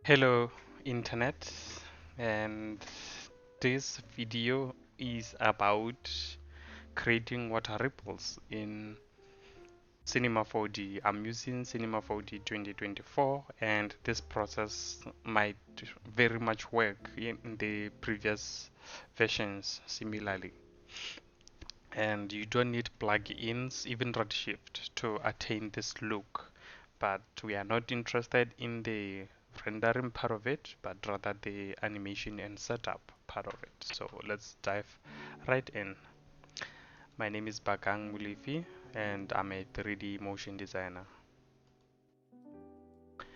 Hello internet, and this video is about creating water ripples in Cinema4D. I'm using Cinema4D 2024, and this process might very much work in the previous versions similarly. And you don't need plugins, even Redshift, to attain this look. But we are not interested in the rendering part of it, but rather the animation and setup part of it. So let's dive right in. My name is Bakang Mulifi, and I'm a 3D motion designer. I'm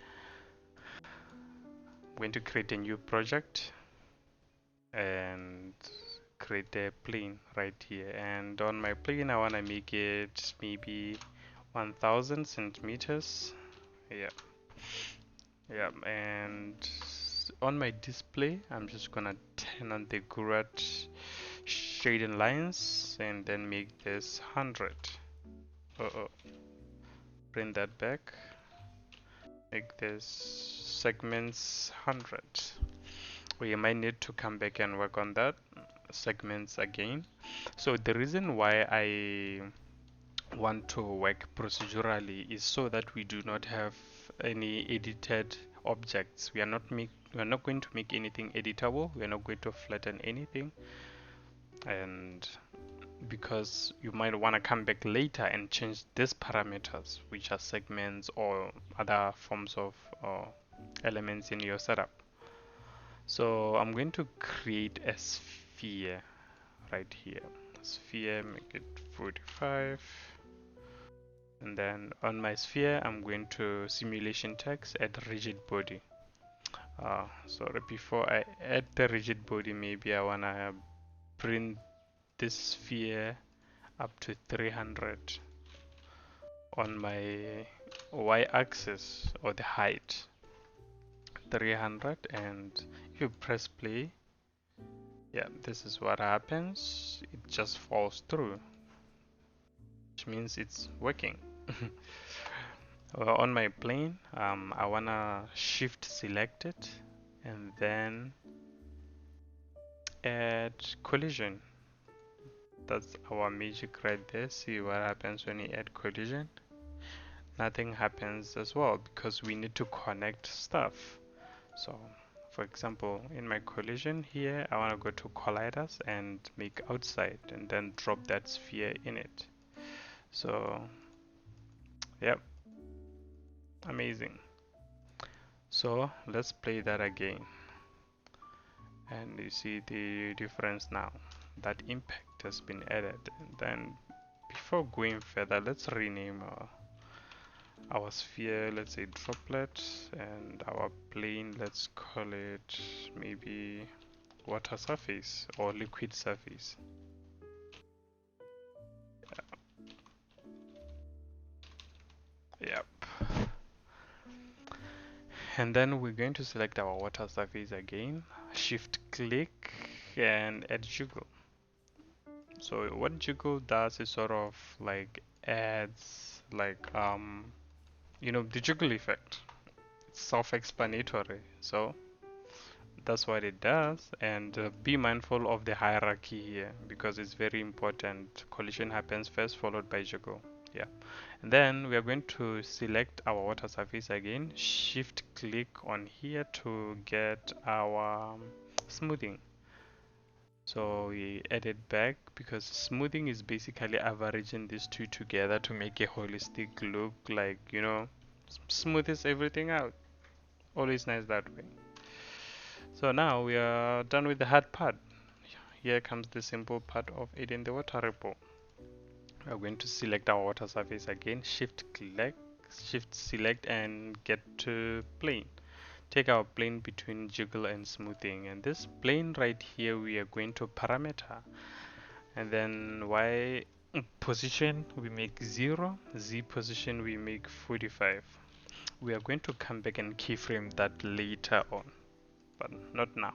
going to create a new project and create a plane right here. And on my plane, I want to make it maybe 1000 centimeters. Yeah, yeah, and on my display, I'm just gonna turn on the grid shading lines and then make this 100. Uh-oh. Bring that back. Make this segments 100. We might need to come back and work on that segments again. So the reason why I want to work procedurally is so that we do not have any edited objects. We are not going to make anything editable. We are not going to flatten anything, and because you might want to come back later and change these parameters, which are segments or other forms of elements in your setup. So I'm going to create a sphere right here. Sphere, make it 45. And then on my sphere, I'm going to simulation text add rigid body. Sorry, before I add the rigid body, maybe I wanna bring this sphere up to 300 on my y-axis or the height. 300, and if you press play, yeah, this is what happens. It just falls through, which means it's working. Well, on my plane, I wanna shift select it and then add collision. That's our magic right there. See what happens when you add collision. Nothing happens as well because we need to connect stuff. So for example, in my collision here, I want to go to colliders and make outside and then drop that sphere in it. So yep, amazing. So let's play that again, and you see the difference now. That impact has been added. And then before going further, let's rename our sphere, let's say droplet, and our plane, let's call it maybe water surface or liquid surface. Yep. And then we're going to select our water surface again, shift click and add jiggle. So what jiggle does is sort of like adds like the jiggle effect. It's self-explanatory. So that's what it does, and be mindful of the hierarchy here because it's very important. Collision happens first, followed by jiggle. Yeah, and then we are going to select our water surface again, shift click on here to get our smoothing. So we add it back because smoothing is basically averaging these two together to make a holistic look, like smoothes everything out. Always nice that way. So now we are done with the hard part. Here comes the simple part of adding the water ripple. We are going to select our water surface again, shift click, shift select and get to plane. Take our plane between jiggle and smoothing, and this plane right here we are going to parameter, and then y position we make 0, z position we make 45. We are going to come back and keyframe that later on, but not now.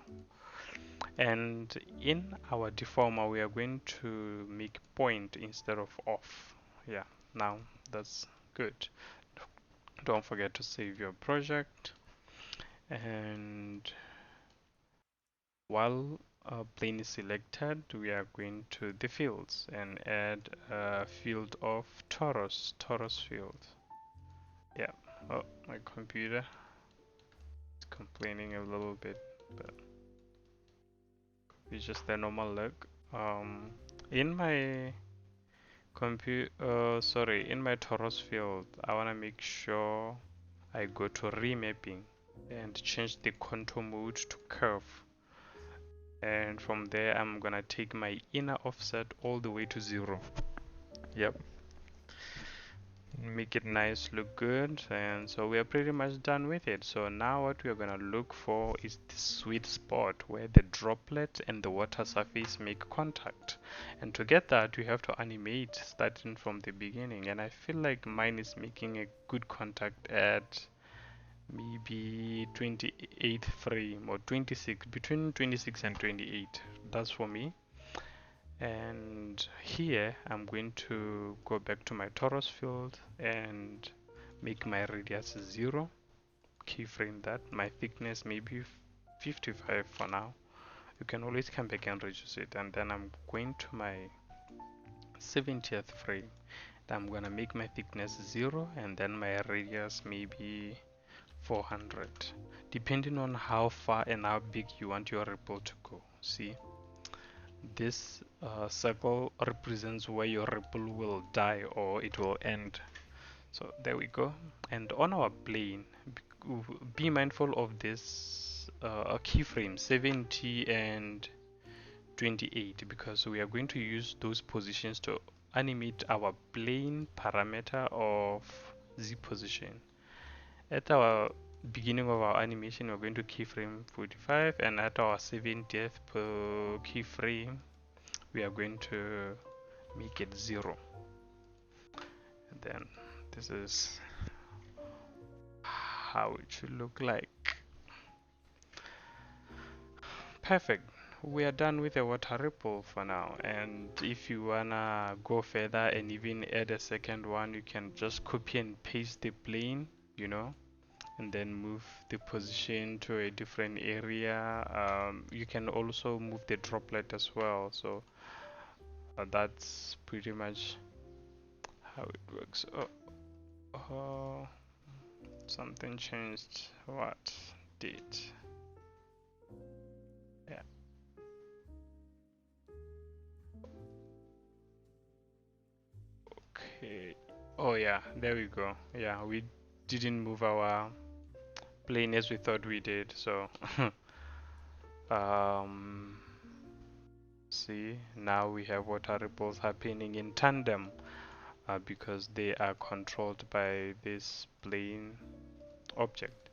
And in our deformer, we are going to make point instead of off. Yeah, now that's good. Don't forget to save your project. And while a plane is selected, we are going to the fields and add a field of torus field. Yeah. Oh, my computer is complaining a little bit, but it's just the normal look. In my in my torus field, I want to make sure I go to remapping and change the contour mode to curve. And from there, I'm gonna take my inner offset all the way to 0. Yep. Make it nice, look good, and so we are pretty much done with it. So now what we are gonna look for is the sweet spot where the droplet and the water surface make contact. And to get that, we have to animate starting from the beginning. And I feel like mine is making a good contact at maybe 28 frame or 26, between 26 and 28. That's for me. And here I'm going to go back to my torus field and make my radius 0, keyframe that, my thickness maybe 55 for now. You can always come back and reduce it. And then I'm going to my 70th frame. I'm gonna make my thickness 0 and then my radius maybe 400, depending on how far and how big you want your ripple to go. See, this circle represents where your ripple will die or it will end. So there we go. And on our plane, be mindful of this keyframe 70 and 28, because we are going to use those positions to animate our plane parameter of z position. At our beginning of our animation, we're going to keyframe 45, and at our 70th per keyframe, we are going to make it 0. And then this is how it should look like. Perfect. We are done with the water ripple for now, and if you wanna go further and even add a second one, you can just copy and paste the plane, you know, and then move the position to a different area. You can also move the droplet as well, so that's pretty much how it works. Oh, something changed. What did? Yeah. Okay. Oh yeah, there we go. Yeah, we didn't move our plane as we thought we did. So um, see, now we have water ripples happening in tandem because they are controlled by this plane object.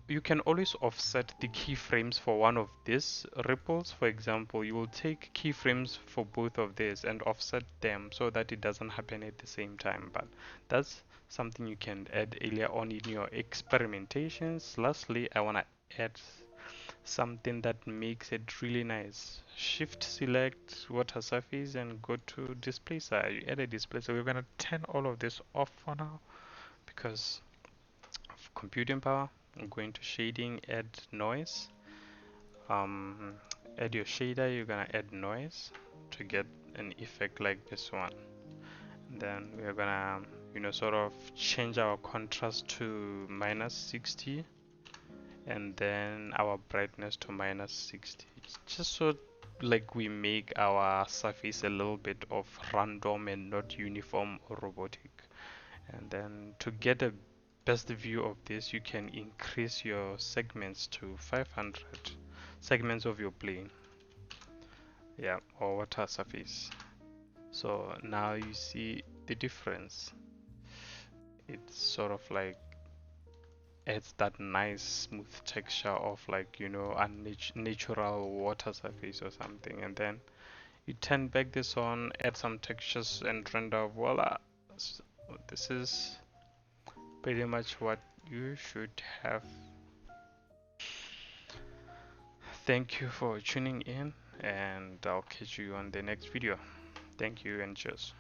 You can always offset the keyframes for one of these ripples. For example, you will take keyframes for both of these and offset them so that it doesn't happen at the same time. But that's something you can add earlier on in your experimentations. Lastly, I want to add something that makes it really nice. Shift select water surface and go to displacer. You add a displacer. We're gonna turn all of this off for now because of computing power. I'm going to shading, add noise. Um, add your shader. You're gonna add noise to get an effect like this one. And then we're gonna, sort of change our contrast to -60 and then our brightness to -60, just so like we make our surface a little bit of random and not uniform or robotic. And then to get a best view of this, you can increase your segments to 500 segments of your plane, yeah, or water surface. So now you see the difference. It's sort of like adds that nice smooth texture of, like, a natural water surface or something. And then you turn back this on, add some textures and render. Voila, so this is pretty much what you should have. Thank you for tuning in, and I'll catch you on the next video. Thank you and cheers.